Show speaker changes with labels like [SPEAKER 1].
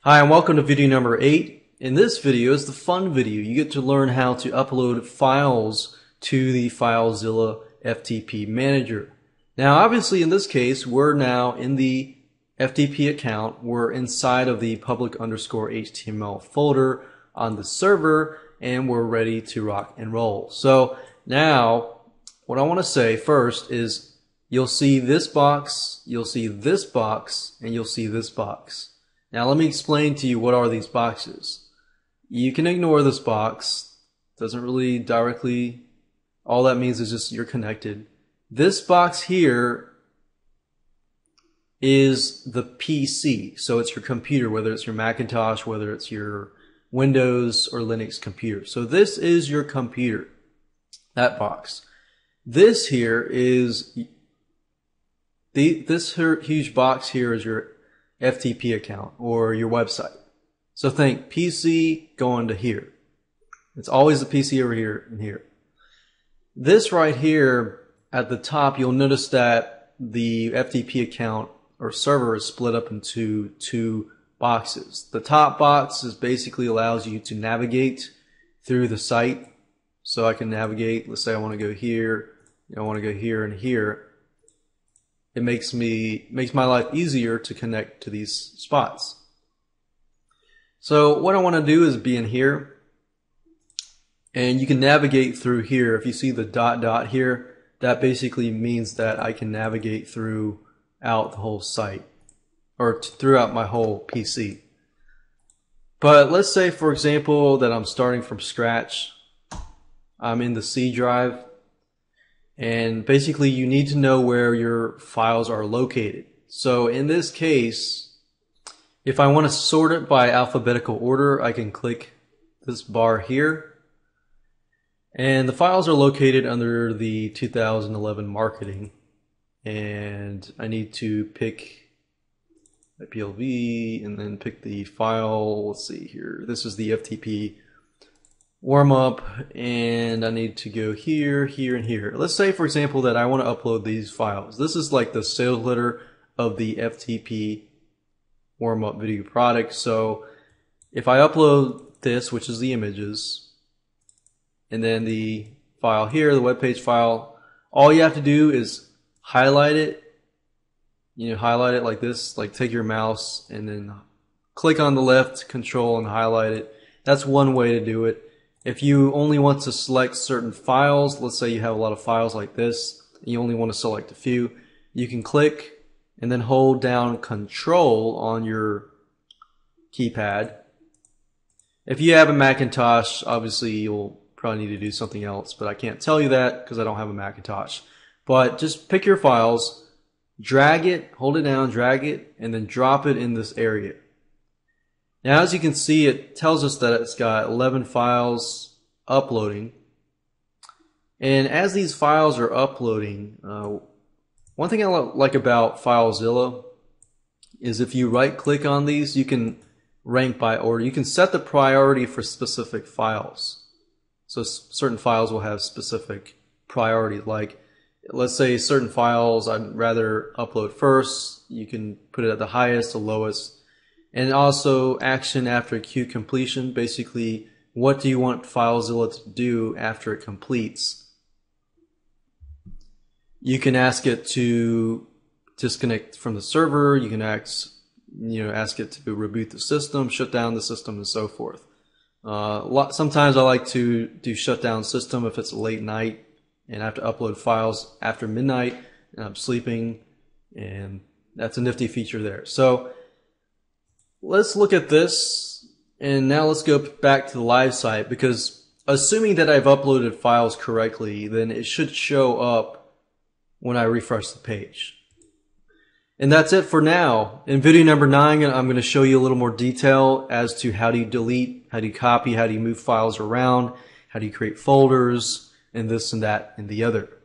[SPEAKER 1] Hi and welcome to video number 8. In this video is the fun video. You get to learn how to upload files to the FileZilla FTP manager. Now obviously in this case we're now in the FTP account. We're inside of the public_HTML folder on the server and we're ready to rock and roll. So now what I want to say first is you'll see this box, you'll see this box, and you'll see this box. Now let me explain to you what are these boxes. You can ignore this box. Doesn't really directly, all that means is just you're connected. This box here is the PC. So it's your computer, whether it's your Macintosh, whether it's your Windows or Linux computer. So this is your computer, that box. This here is, this huge box here is your FTP account or your website. So think PC going to here. It's always the PC over here and here. This right here at the top, you'll notice that the FTP account or server is split up into two boxes. The top box is basically allows you to navigate through the site. So I can navigate, let's say I want to go here, I want to go here and here. It makes my life easier to connect to these spots. So what I want to do is be in here, and you can navigate through here. If you see the dot here, that basically means that I can navigate throughout the whole site or throughout my whole PC. But let's say, for example, that I'm starting from scratch. I'm in the C drive. And basically you need to know where your files are located. So in this case, if I want to sort it by alphabetical order, I can click this bar here. And the files are located under the 2011 marketing. And I need to pick the PLV and then pick the file. Let's see here. This is the FTP warm up, and I need to go here, here, and here. Let's say, for example, that I want to upload these files. This is like the sales letter of the FTP warm up video product. So if I upload this, which is the images, and then the file here, the web page file, all you have to do is highlight it. You know, highlight it like this, like take your mouse and then click on the left control and highlight it. That's one way to do it. If you only want to select certain files, let's say you have a lot of files like this, and you only want to select a few, you can click and then hold down Control on your keypad. If you have a Macintosh, obviously you'll probably need to do something else, but I can't tell you that because I don't have a Macintosh. But just pick your files, drag it, hold it down, drag it, and then drop it in this area. Now as you can see, it tells us that it's got 11 files uploading. And as these files are uploading, one thing I like about FileZilla is if you right click on these, you can rank by order. You can set the priority for specific files. So certain files will have specific priority. Like let's say certain files I'd rather upload first. You can put it at the highest, the lowest. And also action after queue completion. Basically, what do you want FileZilla to do after it completes? You can ask it to disconnect from the server. You can ask it to reboot the system, shut down the system, and so forth. Sometimes I like to do shutdown system if it's late night and I have to upload files after midnight and I'm sleeping, and that's a nifty feature there. So let's look at this, and now let's go back to the live site, because assuming that I've uploaded files correctly, then it should show up when I refresh the page. And that's it for now. In video number 9, I'm going to show you a little more detail as to how do you delete, how do you copy, how do you move files around, how do you create folders, and this and that and the other.